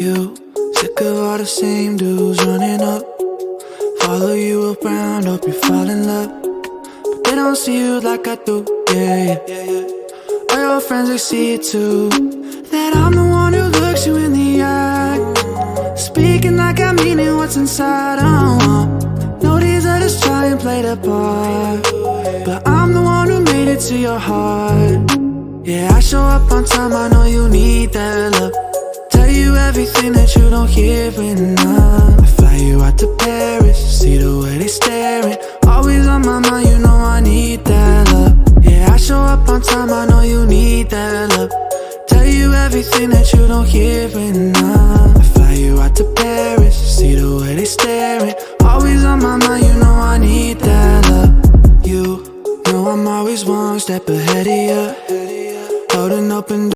You, sick of all the same dudes running up. Follow you around, hope you fall in love, but they don't see you like I do, yeah. All your friends, they see it too, that I'm the one who looks you in the eye, speaking like I mean it, what's inside. No, these others try and play the part, but I'm the one who made it to your heart. Yeah, I show up on time, I know you need that love. Tell you everything that you don't hear enough. I fly you out to Paris, see the way they staring. Always on my mind, you know I need that love. Yeah, I show up on time, I know you need that love. Tell you everything that you don't hear enough. I fly you out to Paris, see the way they staring. Always on my mind, you know I need that love. You know I'm always one step ahead of you, holding open